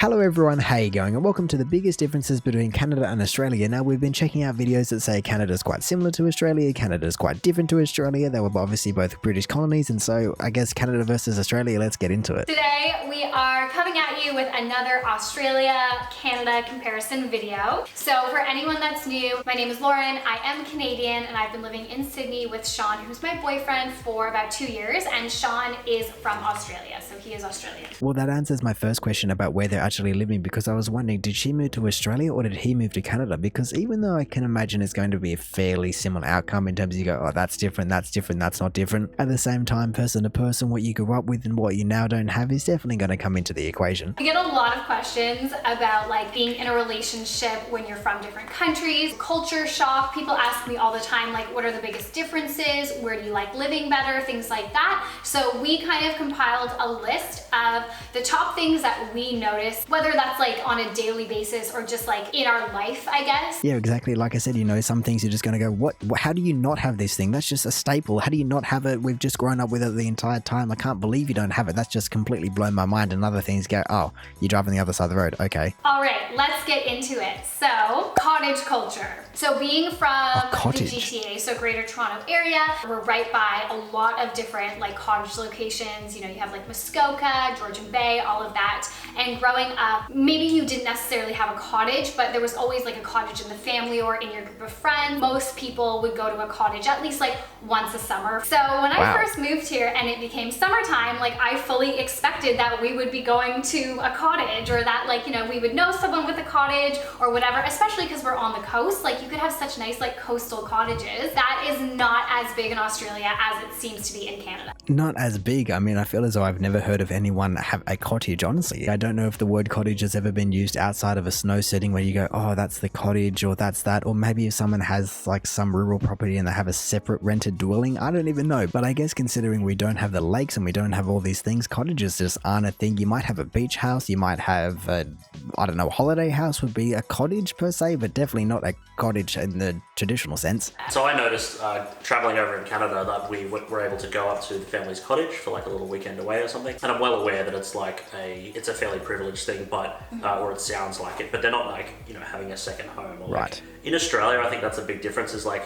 Hello everyone, how you going? And welcome to the biggest differences between Canada and Australia. Now, we've been checking out videos that say Canada's quite similar to Australia, Canada's quite different to Australia. They were obviously both British colonies, and so I guess Canada versus Australia, let's get into it. Today we are coming at you with another Australia-Canada comparison video. So for anyone that's new, my name is Lauren, I am Canadian, and I've been living in Sydney with Sean, who's my boyfriend, for about 2 years, and Sean is from Australia, so he is Australian. Well, that answers my first question about where they're actually living, because I was wondering, did she move to Australia or did he move to Canada? Because even though I can imagine it's going to be a fairly similar outcome in terms of you go, oh, that's different, that's not different. At the same time, person to person, what you grew up with and what you now don't have is definitely going to come into the equation. I get a lot of questions about like being in a relationship when you're from different countries, culture shock. People ask me all the time, like, what are the biggest differences? Where do you like living better? Things like that. So we kind of compiled a list of the top things that we notice, whether that's like on a daily basis or just like in our life, I guess. Yeah, exactly. Like I said, you know, some things you're just going to go, what? How do you not have this thing? That's just a staple. How do you not have it? We've just grown up with it the entire time. I can't believe you don't have it. That's just completely blown my mind. And other things go, oh, you drive on the other side of the road. Okay. All right, let's get into it. So, cottage culture. So being from the GTA, so Greater Toronto area, we're right by a lot of different like cottage locations. You know, you have like Muskoka, Georgian Bay, all of that. And growing up, maybe you didn't necessarily have a cottage, but there was always like a cottage in the family or in your group of friends. Most people would go to a cottage at least like once a summer. So when I first moved here and it became summertime, like I fully expected that we would be going to a cottage, or that like, you know, we would know someone with a cottage or whatever, especially because we're on the coast. Like you could have such nice like coastal cottages. That is not as big in Australia as it seems to be in Canada. Not as big. I mean, I feel as though I've never heard of anyone have a cottage, honestly. I don't know if the word cottage has ever been used outside of a snow setting where you go, oh, that's the cottage, or that's that. Or maybe if someone has like some rural property and they have a separate rented dwelling, I don't even know. But I guess considering we don't have the lakes and we don't have all these things, cottages just aren't a thing. You might have a beach house, you might have a, I don't know, holiday house would be a cottage per se, but definitely not a cottage in the traditional sense. So I noticed traveling over in Canada that we were able to go up to the family's cottage for like a little weekend away or something. And I'm well aware that it's like it's a fairly privileged thing, but or it sounds like it, but they're not like, you know, having a second home. Or like, in Australia, I think that's a big difference, is like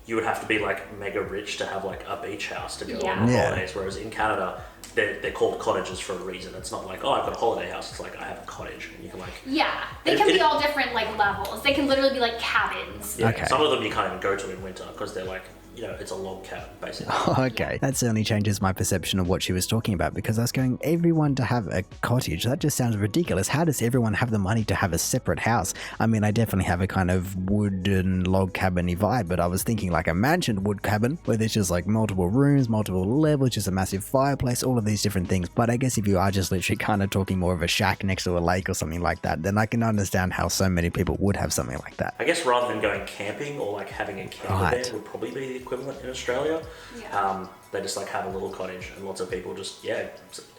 you would have to be like mega rich to have like a beach house to go on holidays, whereas in Canada, they're called cottages for a reason. It's not like, oh, I've got a holiday house. It's like, I have a cottage. And you can like... Yeah, they can be all different like levels. They can literally be like cabins. Yeah, okay. Some of them you can't even go to in winter because they're like, you know, it's a log cabin, basically. Oh, okay. That certainly changes my perception of what she was talking about, because I was going, everyone to have a cottage, that just sounds ridiculous. How does everyone have the money to have a separate house? I mean, I definitely have a kind of wooden log cabin-y vibe, but I was thinking like a mansion wood cabin where there's just like multiple rooms, multiple levels, just a massive fireplace, all of these different things. But I guess if you are just literally kind of talking more of a shack next to a lake or something like that, then I can understand how so many people would have something like that. I guess rather than going camping or like having a camper there would probably be the equivalent in Australia. They just like have a little cottage, and lots of people just,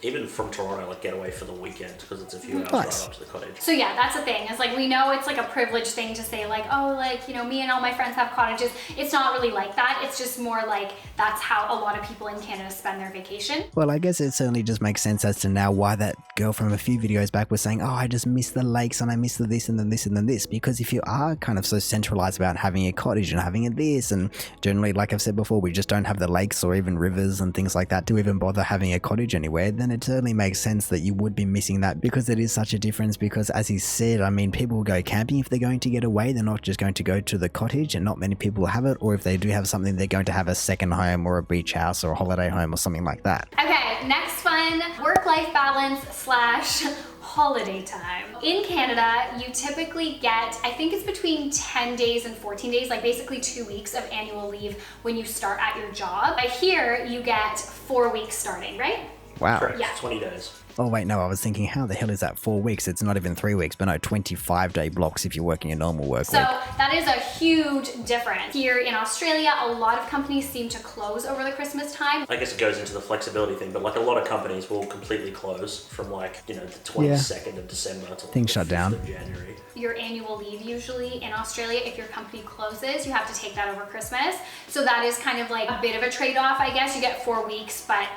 even from Toronto, like get away for the weekend because it's a few hours right up to the cottage. So yeah, that's the thing. It's like, we know it's like a privileged thing to say like, oh, like, you know, me and all my friends have cottages. It's not really like that. It's just more like that's how a lot of people in Canada spend their vacation. Well, I guess it certainly just makes sense as to now why that girl from a few videos back was saying, oh, I just miss the lakes and I miss the this and then this and then this. Because if you are kind of so centralized about having a cottage and having a this, and generally, like I've said before, we just don't have the lakes or even rivers and things like that to even bother having a cottage anywhere, then it certainly makes sense that you would be missing that, because it is such a difference. Because as he said, I mean, people will go camping if they're going to get away. They're not just going to go to the cottage, and not many people have it. Or if they do have something, they're going to have a second home or a beach house or a holiday home or something like that. Okay, next one, work-life balance / holiday time. In Canada, you typically get, I think it's between 10 days and 14 days, like basically 2 weeks of annual leave when you start at your job. But here you get 4 weeks starting, right? Wow. Correct. Yeah. 20 days. Oh wait, no, I was thinking, how the hell is that 4 weeks? It's not even 3 weeks, but no, 25-day blocks if you're working a normal work week. So that is a huge difference. Here in Australia, a lot of companies seem to close over the Christmas time. I guess it goes into the flexibility thing, but like a lot of companies will completely close from like, you know, the 22nd of December to things shut down. of January. Your annual leave usually in Australia, if your company closes, you have to take that over Christmas. So that is kind of like a bit of a trade-off, I guess. You get 4 weeks, but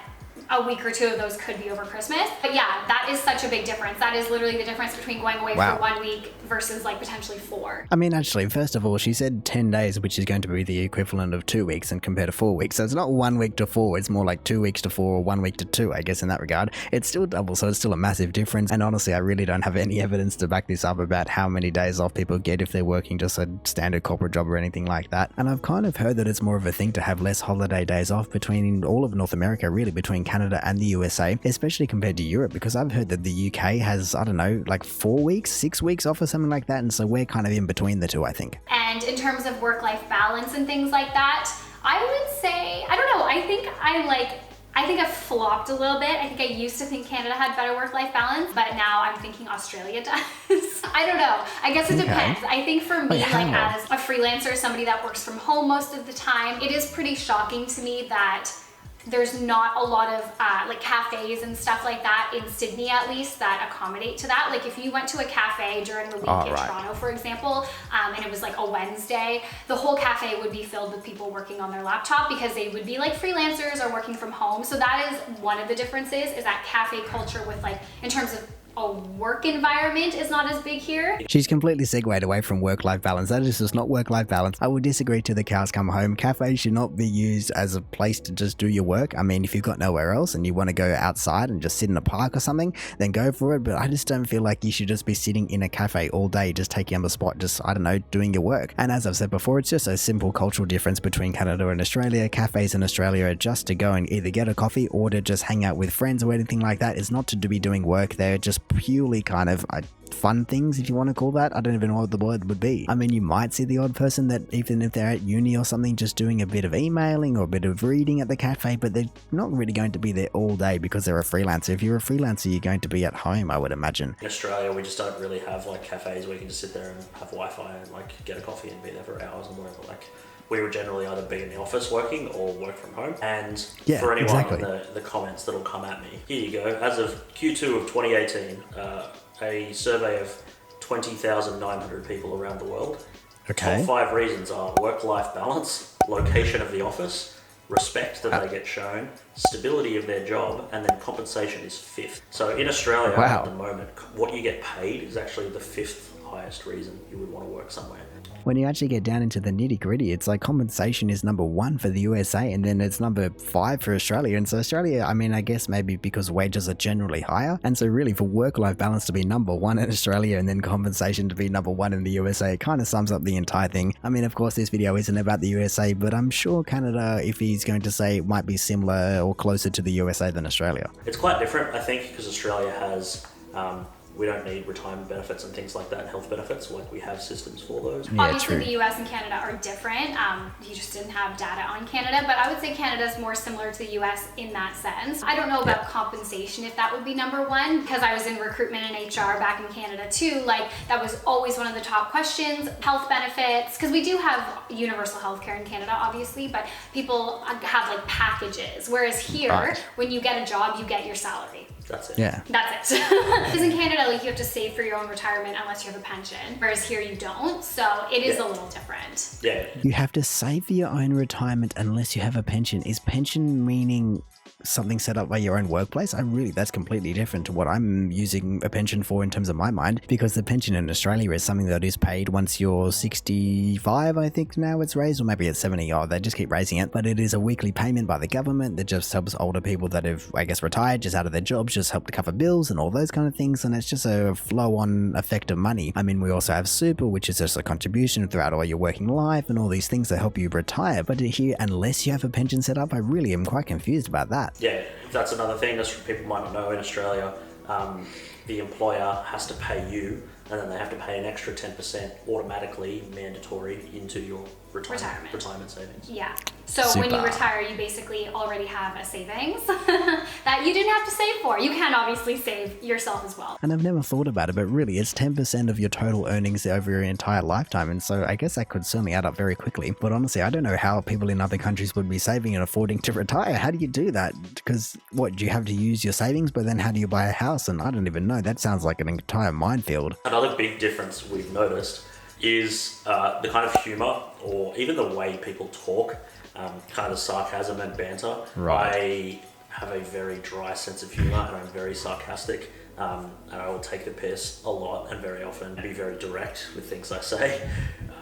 a week or two of those could be over Christmas. But yeah, that is such a big difference. That is literally the difference between going away for 1 week versus like potentially 4. I mean, actually, first of all, she said 10 days, which is going to be the equivalent of 2 weeks and compared to 4 weeks. So it's not 1 week to 4, it's more like 2 weeks to 4 or 1 week to 2, I guess, in that regard. It's still double, so it's still a massive difference. And honestly, I really don't have any evidence to back this up about how many days off people get if they're working just a standard corporate job or anything like that. And I've kind of heard that it's more of a thing to have less holiday days off between all of North America, really, between Canada and the USA, especially compared to Europe, because I've heard that the UK has, I don't know, like 4 weeks, 6 weeks off or something like that. And so we're kind of in between the two, I think. And in terms of work-life balance and things like that, I would say, I don't know, I think I've flopped a little bit. I think I used to think Canada had better work-life balance, but now I'm thinking Australia does. I don't know. I guess it depends. I think for me, as a freelancer, somebody that works from home most of the time, it is pretty shocking to me that there's not a lot of like cafes and stuff like that in Sydney, at least, that accommodate to that. Like if you went to a cafe during the week in Toronto, for example, and it was like a Wednesday, the whole cafe would be filled with people working on their laptop because they would be like freelancers or working from home. So that is one of the differences, is that cafe culture with like, in terms of a work environment is not as big here. She's completely segued away from work-life balance. That is just not work-life balance. I would disagree to the cows come home. Cafes should not be used as a place to just do your work. I mean, if you've got nowhere else and you want to go outside and just sit in a park or something, then go for it. But I just don't feel like you should just be sitting in a cafe all day, just taking up a spot, just, I don't know, doing your work. And as I've said before, it's just a simple cultural difference between Canada and Australia. Cafes in Australia are just to go and either get a coffee or to just hang out with friends or anything like that. It's not to be doing work there, just purely kind of fun things, if you want to call that. I don't even know what the word would be. I mean, you might see the odd person that, even if they're at uni or something, just doing a bit of emailing or a bit of reading at the cafe, but they're not really going to be there all day because they're a freelancer. If you're a freelancer, you're going to be at home, I would imagine. In Australia, we just don't really have like cafes where you can just sit there and have Wi-Fi and like get a coffee and be there for hours and whatever. Like, we would generally either be in the office working or work from home. And for anyone in the comments that'll come at me, here you go. As of Q2 of 2018, a survey of 20,900 people around the world. Top 5 reasons are work-life balance, location of the office, respect that they get shown, stability of their job, and then compensation is 5th. So in Australia at the moment, what you get paid is actually the 5th highest reason you would want to work somewhere. When you actually get down into the nitty gritty, it's like compensation is number 1 for the USA, and then it's number 5 for Australia. And so Australia, I mean, I guess maybe because wages are generally higher. And so really for work-life balance to be number 1 in Australia and then compensation to be number 1 in the USA, it kind of sums up the entire thing. I mean, of course, this video isn't about the USA, but I'm sure Canada, if he's going to say, it might be similar or closer to the USA than Australia. It's quite different, I think, because Australia has we don't need retirement benefits and things like that, and health benefits. Like, we have systems for those. Yeah, obviously, the US and Canada are different. You just didn't have data on Canada, but I would say Canada's more similar to the US in that sense. I don't know about compensation, if that would be number 1, because I was in recruitment and HR back in Canada too. Like, that was always one of the top questions. Health benefits, because we do have universal healthcare in Canada, obviously, but people have like packages. Whereas here, when you get a job, you get your salary. That's it. Yeah. That's it. Because in Canada, like, you have to save for your own retirement unless you have a pension, whereas here you don't. So it is a little different. Yeah. You have to save for your own retirement unless you have a pension. Is pension meaning something set up by your own workplace? That's completely different to what I'm using a pension for in terms of my mind, because the pension in Australia is something that is paid once you're 65, I think now it's raised, or maybe it's 70, they just keep raising it, but it is a weekly payment by the government that just helps older people that have, I guess, retired, just out of their jobs, just help to cover bills and all those kind of things, and it's just a flow-on effect of money. I mean, we also have super, which is just a contribution throughout all your working life and all these things that help you retire, but here, unless you have a pension set up, I really am quite confused about that. Yeah, that's another thing that people might not know. In Australia, the employer has to pay you, and then they have to pay an extra 10% automatically, mandatory, into your retirement savings. Yeah. So when you retire, you basically already have a savings that you didn't have to save for. You can obviously save yourself as well. And I've never thought about it, but really it's 10% of your total earnings over your entire lifetime. And so I guess that could certainly add up very quickly. But honestly, I don't know how people in other countries would be saving and affording to retire. How do you do that? Because do you have to use your savings, but then how do you buy a house? And I don't even know. That sounds like an entire minefield. Another big difference we've noticed is the kind of humor, or even the way people talk, kind of sarcasm and banter. Right. I have a very dry sense of humour, and I'm very sarcastic. And I will take the piss a lot and very often, be very direct with things I say.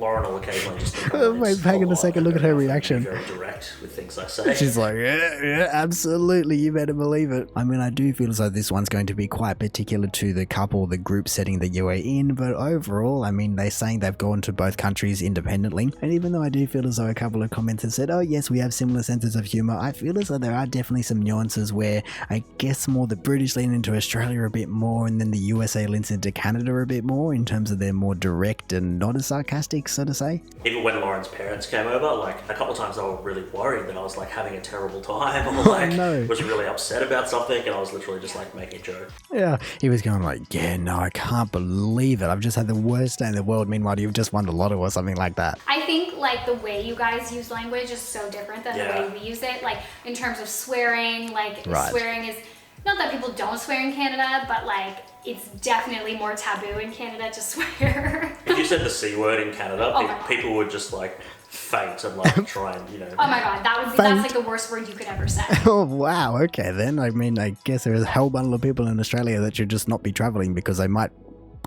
Lauren will occasionally just think Wait, hang on a second, look at her reaction. Be very direct with things I say. She's like, yeah, absolutely, you better believe it. I mean, I do feel as though this one's going to be quite particular to the couple, the group setting that you are in, but overall, I mean, they're saying they've gone to both countries independently, and even though I do feel as though a couple of comments have said, oh yes, we have similar senses of humour, I feel as though there are definitely some nuances where I guess more the British lean into Australia a bit more, and then the USA leans into Canada a bit more in terms of they're more direct and not as sarcastic, so to say. Even when Lauren's parents came over, like a couple of times they were really worried that I was like having a terrible time or like was really upset about something, and I was literally just like making a joke. Yeah, he was going like, yeah, no, I can't believe it. I've just had the worst day in the world. Meanwhile, you've just won the lotto or something like that. I think like the way you guys use language is so different than the way we use it. Like in terms of swearing, like swearing is, not that people don't swear in Canada, but like it's definitely more taboo in Canada to swear. If you said the C word in Canada, people would just like faint and like try and, you know. Oh my god, that's like the worst word you could ever say. Oh wow, okay then. I mean, I guess there is a whole bundle of people in Australia that should just not be travelling because they might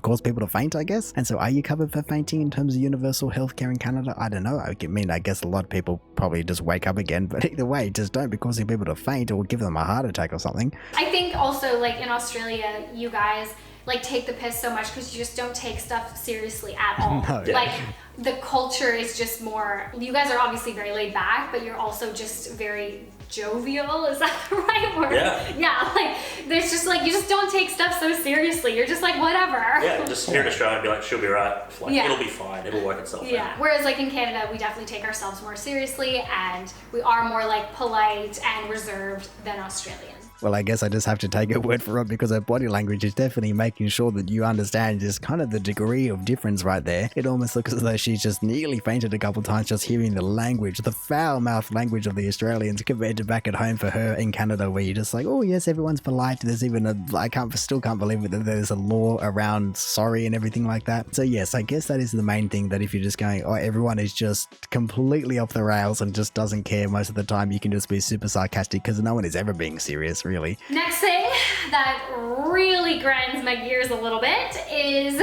cause people to faint, I guess. And so are you covered for fainting in terms of universal healthcare in Canada? I don't know. I mean, I guess a lot of people probably just wake up again, but either way, just don't be causing people to faint or give them a heart attack or something. I think also like in Australia, you guys like take the piss so much because you just don't take stuff seriously at all. No. Like the culture is just more, you guys are obviously very laid back, but you're also just very jovial, is that the right word? Yeah, like there's just like, you just don't take stuff so seriously. You're just like, whatever. Yeah, just here in Australia and be like, she'll be right. Like, it'll be fine. It'll work itself out. Whereas like in Canada, we definitely take ourselves more seriously and we are more like polite and reserved than Australians. Well, I guess I just have to take her word for it because her body language is definitely making sure that you understand just kind of the degree of difference right there. It almost looks as though she's just nearly fainted a couple times just hearing the language, the foul-mouthed language of the Australians compared to back at home for her in Canada where you're just like, oh yes, everyone's polite. There's even still can't believe it that there's a law around sorry and everything like that. So yes, I guess that is the main thing, that if you're just going, oh, everyone is just completely off the rails and just doesn't care most of the time, you can just be super sarcastic because no one is ever being serious, really. Next thing that really grinds my gears a little bit is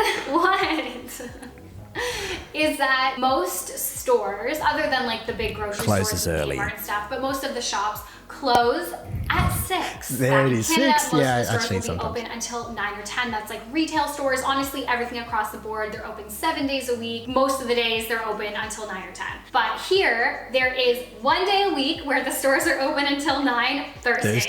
is that most stores, other than like the big grocery stores and Kmart and stuff, but most of the shops close at 6. There it is, Canada, 6. Most Yeah, of the stores actually will be sometimes open until 9 or 10. That's like retail stores. Honestly, everything across the board, they're open 7 days a week. Most of the days they're open until 9 or 10. But here, there is 1 day a week where the stores are open until 9, Thursdays.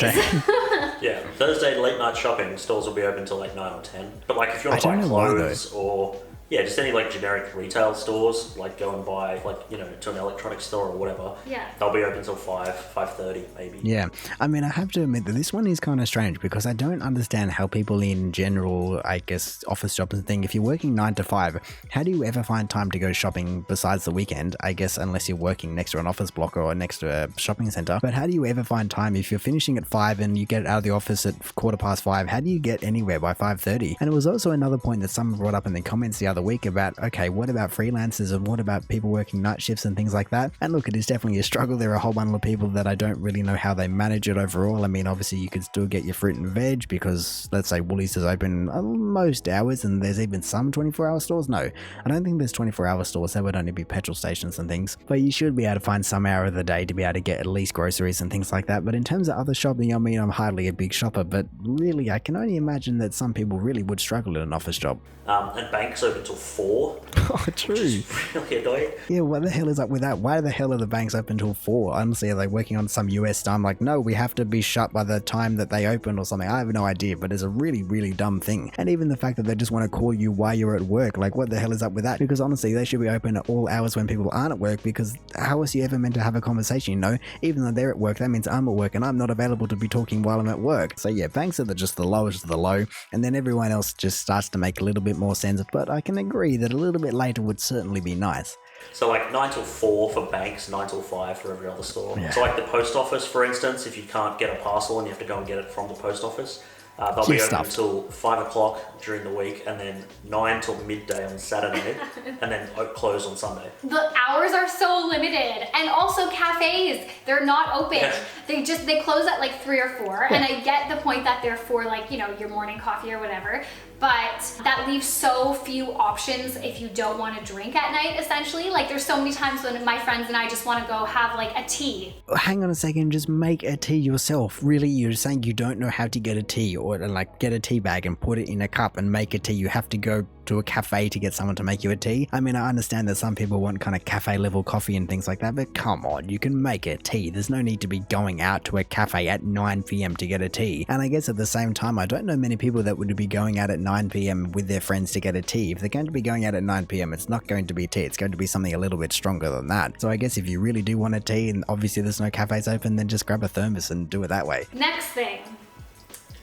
Yeah, Thursday late night shopping stores will be open till like 9 or 10. But like if you want to buy clothes or just any like generic retail stores, like go and buy like, you know, to an electronics store or whatever. Yeah. They'll be open till 5:30 maybe. Yeah. I mean, I have to admit that this one is kind of strange because I don't understand how people in general, I guess, office jobs and thing, if you're working 9 to 5, how do you ever find time to go shopping besides the weekend? I guess unless you're working next to an office block or next to a shopping center. But how do you ever find time if you're finishing at 5 and you get out of the office at 5:15? How do you get anywhere by 5:30? And it was also another point that someone brought up in the comments the other week about, okay, what about freelancers and what about people working night shifts and things like that? And look, it is definitely a struggle. There are a whole bundle of people that I don't really know how they manage it overall. I mean, obviously you could still get your fruit and veg because let's say Woolies is open most hours and there's even some 24-hour stores. No, I don't think there's 24-hour stores. There would only be petrol stations and things, but you should be able to find some hour of the day to be able to get at least groceries and things like that. But in terms of other shopping, I mean, I'm hardly a big shopper, but really I can only imagine that some people really would struggle in an office job. And banks open till 4. Oh, true. Which is really annoying. Yeah, what the hell is up with that? Why the hell are the banks open till 4? Honestly, are they working on some US time? Like, no, we have to be shut by the time that they open or something. I have no idea, but it's a really, really dumb thing. And even the fact that they just want to call you while you're at work, like, what the hell is up with that? Because honestly, they should be open at all hours when people aren't at work, because how is you ever meant to have a conversation, you know? Even though they're at work, that means I'm at work and I'm not available to be talking while I'm at work. So yeah, banks are just the lowest of the low, and then everyone else just starts to make a little bit more sense. But I can agree that a little bit later would certainly be nice. So like 9 till 4 for banks, 9 till 5 for every other store. Yeah. So like the post office, for instance, if you can't get a parcel and you have to go and get it from the post office, They'll be open until 5 o'clock during the week, and then 9 till midday on Saturday, and then close on Sunday. The hours are so limited, and also cafes, they're not open. Yeah. They close at like 3 or 4, and I get the point that they're for like, you know, your morning coffee or whatever, but that leaves so few options if you don't want to drink at night, essentially. Like there's so many times when my friends and I just want to go have like a tea. Hang on a second, just make a tea yourself. Really, you're saying you don't know how to get a tea, or like get a tea bag and put it in a cup and make a tea. You have to go to a cafe to get someone to make you a tea. I mean, I understand that some people want kind of cafe level coffee and things like that, but come on, you can make a tea. There's no need to be going out to a cafe at 9 p.m. to get a tea. And I guess at the same time, I don't know many people that would be going out at 9 p.m. with their friends to get a tea. If they're going to be going out at 9 p.m., it's not going to be tea. It's going to be something a little bit stronger than that. So I guess if you really do want a tea, and obviously there's no cafes open, then just grab a thermos and do it that way. Next thing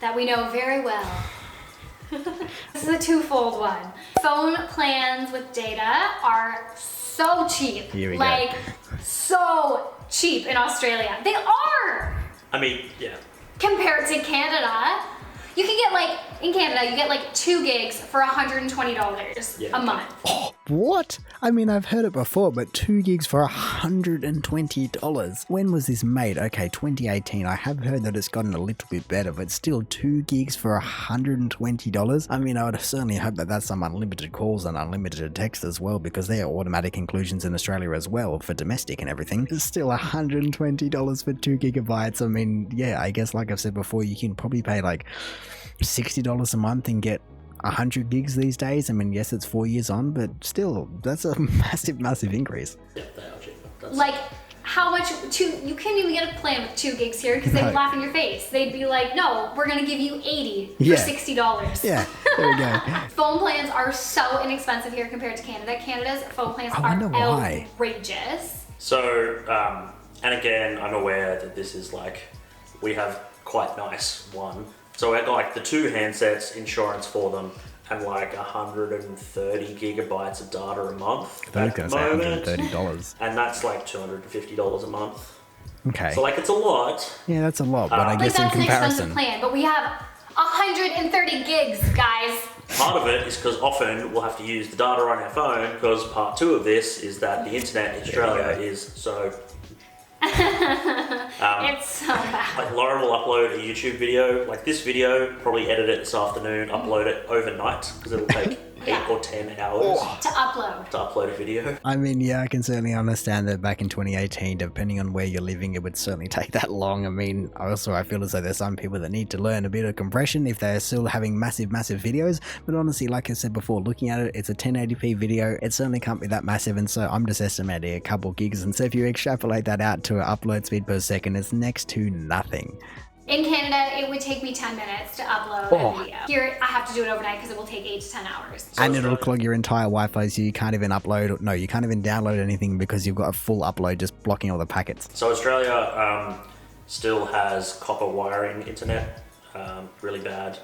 that we know very well. This is a twofold one. Phone plans with data are so cheap. Here we like, go. so cheap in Australia. They are! I mean, yeah. Compared to Canada, you can get like, in Canada, you get like 2 gigs for $120 a month. Oh, what? I mean, I've heard it before, but 2 gigs for $120. When was this made? Okay, 2018. I have heard that it's gotten a little bit better, but still 2 gigs for $120. I mean, I would certainly hope that that's some unlimited calls and unlimited text as well, because they are automatic inclusions in Australia as well for domestic and everything. It's still $120 for 2 gigabytes. I mean, yeah, I guess like I've said before, you can probably pay like $60 a month and get 100 gigs these days. I mean, yes, it's 4 years on, but still, that's a massive increase. Yeah, they are cheaper. Like, how much? You can't even get a plan with 2 gigs here because they'd laugh in your face. They'd be like, no, we're gonna give you 80 for $60. Yeah, there we go. Phone plans are so inexpensive here compared to Canada. Canada's phone plans are outrageous. So, and again, I'm aware that this is like, we have quite nice one. So I got like the 2 handsets, insurance for them, and like 130 gigabytes of data a month. I was going to say $130. And that's like $250 a month. Okay. So like it's a lot. Yeah, that's a lot, but I guess in that's comparison. an expensive plan, but we have 130 gigs, guys. Part of it is because often we'll have to use the data on our phone, because part 2 of this is that the internet in Australia is so... It's so bad. Like Lauren will upload a YouTube video, like this video, probably edit it this afternoon, upload it overnight, because it'll take 8 or 10 hours to upload a video. I mean, yeah, I can certainly understand that back in 2018, depending on where you're living, it would certainly take that long. I mean, also, I feel as though there's some people that need to learn a bit of compression if they're still having massive videos. But honestly, like I said before, looking at it, it's a 1080p video. It certainly can't be that massive. And so I'm just estimating a couple gigs. And so if you extrapolate that out to an upload speed per second, it's next to nothing. In Canada, it would take me 10 minutes to upload a video. Here, I have to do it overnight because it will take 8 to 10 hours. So and it'll clog your entire Wi-Fi, so you can't even upload. No, you can't even download anything because you've got a full upload just blocking all the packets. So Australia still has copper wiring internet, really bad.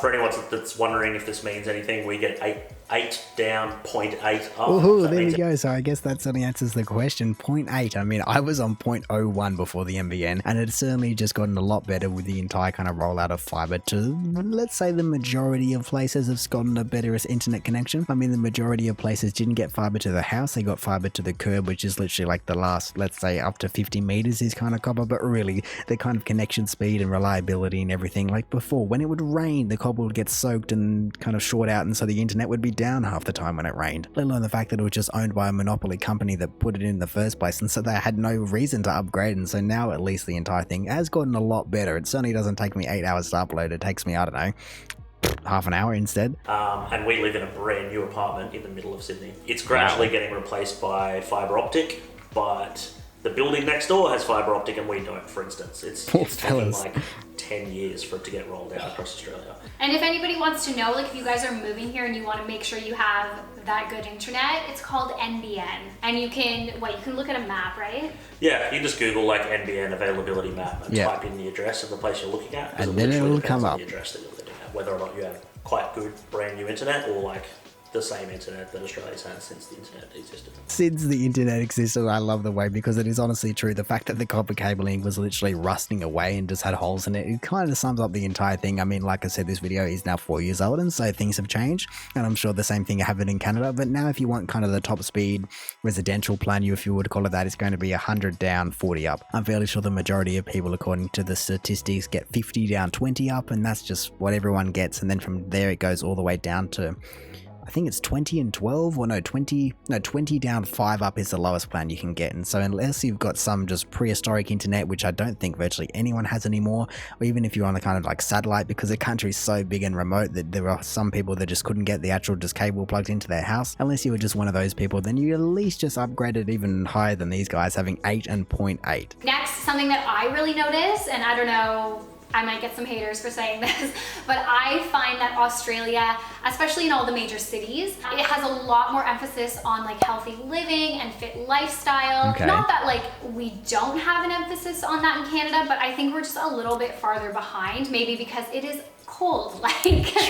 For anyone that's wondering if this means anything, we get 8 down, 0.8 up. Oh, there we go. So I guess that certainly answers the question. 0.8. I mean, I was on 0.01 before the NBN, and it's certainly just gotten a lot better with the entire kind of rollout of fiber to, let's say, the majority of places have gotten a better internet connection. I mean, the majority of places didn't get fiber to the house. They got fiber to the curb, which is literally like the last, let's say, up to 50 meters is kind of copper, but really the kind of connection speed and reliability and everything, like before, when it would rain, the copper would get soaked and kind of short out, and so the internet would be down half the time when it rained, let alone the fact that it was just owned by a monopoly company that put it in the first place, and so they had no reason to upgrade. And so now at least the entire thing has gotten a lot better. It certainly doesn't take me 8 hours to upload. It takes me, I don't know, half an hour instead. And we live in a brand new apartment in the middle of Sydney. It's gradually getting replaced by fibre optic, but the building next door has fibre optic and we don't, for instance. It's taking like 10 years for it to get rolled out across Australia. And if anybody wants to know, like if you guys are moving here and you want to make sure you have that good internet, it's called NBN. And you can look at a map, right? Yeah, you just Google like NBN availability map and type in the address of the place you're looking at. And then it'll come up. The address that you're living at, whether or not you have quite good brand new internet or like the same internet that Australia's had since the internet existed. Since the internet existed, I love the way, because it is honestly true. The fact that the copper cabling was literally rusting away and just had holes in it, it kind of sums up the entire thing. I mean, like I said, this video is now 4 years old, and so things have changed, and I'm sure the same thing happened in Canada. But now if you want kind of the top speed residential plan, if you would call it that, it's going to be 100 down, 40 up. I'm fairly sure the majority of people, according to the statistics, get 50 down, 20 up, and that's just what everyone gets. And then from there it goes all the way down to, I think it's 20 and 12, or no, 20 down, 5 up is the lowest plan you can get. And so unless you've got some just prehistoric internet, which I don't think virtually anyone has anymore, or even if you're on a kind of like satellite, because the country's so big and remote that there are some people that just couldn't get the actual just cable plugged into their house, unless you were just one of those people, then you at least just upgraded even higher than these guys, having 8 and 0.8. Next, something that I really notice, and I don't know, I might get some haters for saying this, but I find that Australia, especially in all the major cities, it has a lot more emphasis on like healthy living and fit lifestyle. Okay. Not that like we don't have an emphasis on that in Canada, but I think we're just a little bit farther behind, maybe because it is cold, like,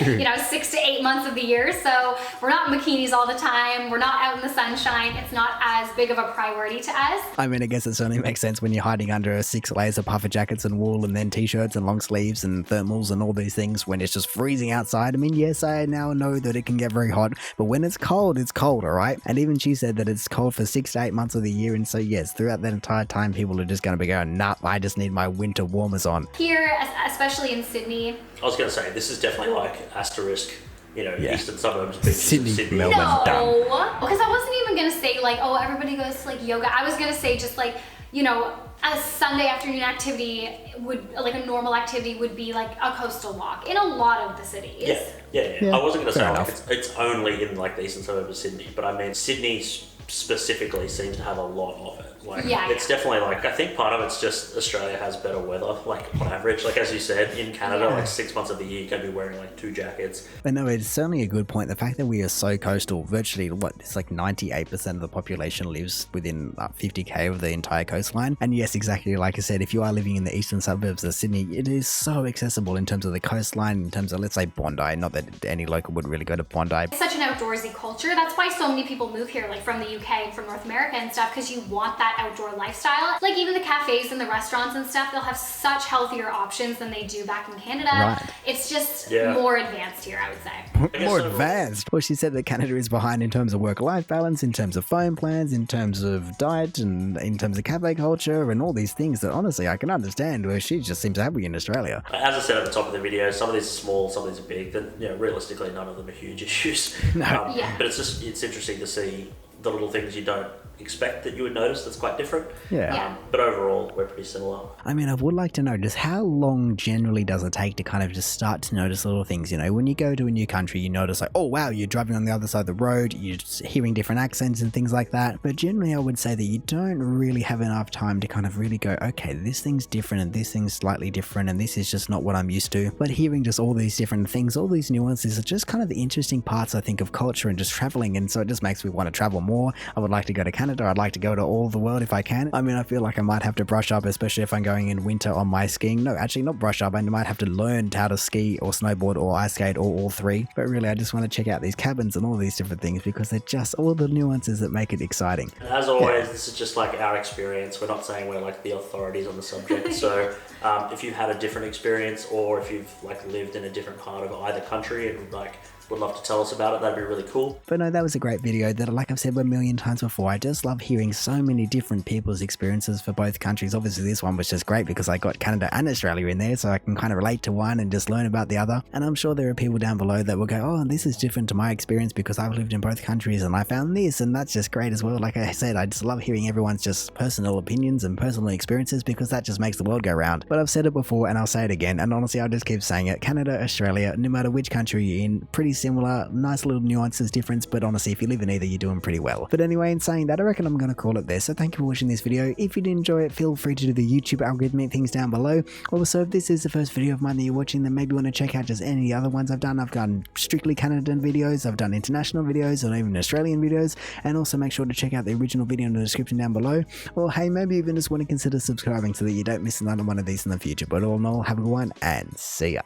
you know, 6 to 8 months of the year. So we're not in bikinis all the time. We're not out in the sunshine. It's not as big of a priority to us. I mean, I guess it certainly makes sense when you're hiding under 6 layers of puffer jackets and wool, and then t-shirts and long sleeves and thermals and all these things when it's just freezing outside. I mean, yes, I now know that it can get very hot, but when it's cold, all right? And even she said that it's cold for 6 to 8 months of the year. And so yes, throughout that entire time, people are just going to be going, nah, I just need my winter warmers on. Here, especially in Sydney. I was going to say, this is definitely like asterisk, you know, eastern suburbs, beaches Sydney, of Sydney. Melbourne, No, because I wasn't even going to say like, oh, everybody goes to like yoga. I was going to say just like, you know, a Sunday afternoon activity would, like a normal activity would be like a coastal walk in a lot of the cities. Yeah. I wasn't going to say like it's only in like the eastern suburbs of Sydney, but I mean Sydney specifically seems to have a lot of it. Like it's definitely like, I think part of it's just Australia has better weather, like on average. Like as you said, in Canada, like 6 months of the year you can be wearing like 2 jackets. But no, it's certainly a good point. The fact that we are so coastal, virtually it's like 98% of the population lives within 50k of the entire coastline. And yes, exactly like I said, if you are living in the eastern suburbs of Sydney, it is so accessible in terms of the coastline, in terms of, let's say, Bondi. Not that any local would really go to Bondi. It's such an outdoorsy culture. That's why so many people move here, like from the UK and from North America and stuff, because you want that outdoor lifestyle. Like even the cafes and the restaurants and stuff, they'll have such healthier options than they do back in Canada. Right. It's just more advanced here, I would say. More advanced. Well, she said that Canada is behind in terms of work-life balance, in terms of phone plans, in terms of diet, and in terms of cafe culture, and all these things that honestly I can understand, where she just seems happy in Australia. As I said at the top of the video, some of these are small, some of these are big. Then, you know, realistically, none of them are huge issues. No. But it's interesting to see the little things you don't expect that you would notice that's quite different. But overall, we're pretty similar. I mean, I would like to know just how long generally does it take to kind of just start to notice little things, you know, when you go to a new country, you notice like, oh wow, you're driving on the other side of the road, you're just hearing different accents and things like that. But generally I would say that you don't really have enough time to kind of really go, okay, this thing's different and this thing's slightly different and this is just not what I'm used to. But hearing just all these different things, all these nuances are just kind of the interesting parts, I think, of culture and just traveling. And so it just makes me want to travel more. I would like to go to Canada. I'd like to go to all the world if I can. I mean, I feel like I might have to brush up, especially if I'm going in winter on my skiing. No, actually not brush up. I might have to learn how to ski or snowboard or ice skate or all three. But really, I just want to check out these cabins and all these different things because they're just all the nuances that make it exciting. And as always, this is just like our experience. We're not saying we're like the authorities on the subject. So if you've had a different experience or if you've like lived in a different part of either country and would love to tell us about it, that'd be really cool. But no, that was a great video that, like I've said a million times before, I just love hearing so many different people's experiences for both countries. Obviously this one was just great because I got Canada and Australia in there, so I can kind of relate to one and just learn about the other. And I'm sure there are people down below that will go, oh, this is different to my experience because I've lived in both countries and I found this, and that's just great as well. Like I said, I just love hearing everyone's just personal opinions and personal experiences because that just makes the world go round. But I've said it before and I'll say it again, and honestly I'll just keep saying it. Canada, Australia, no matter which country you're in, pretty similar, nice little nuances difference, but honestly if you live in either you're doing pretty well. But anyway, in saying that, I reckon I'm going to call it there. So thank you for watching this video. If you did enjoy it, feel free to do the YouTube algorithmic things down below. Also, if this is the first video of mine that you're watching, then maybe you want to check out just any other ones I've done. I've done strictly Canadian videos, I've done international videos, and even Australian videos, and also make sure to check out the original video in the description down below. Or hey, maybe even just want to consider subscribing so that you don't miss another one of these in the future. But all in all, have a good one and see ya.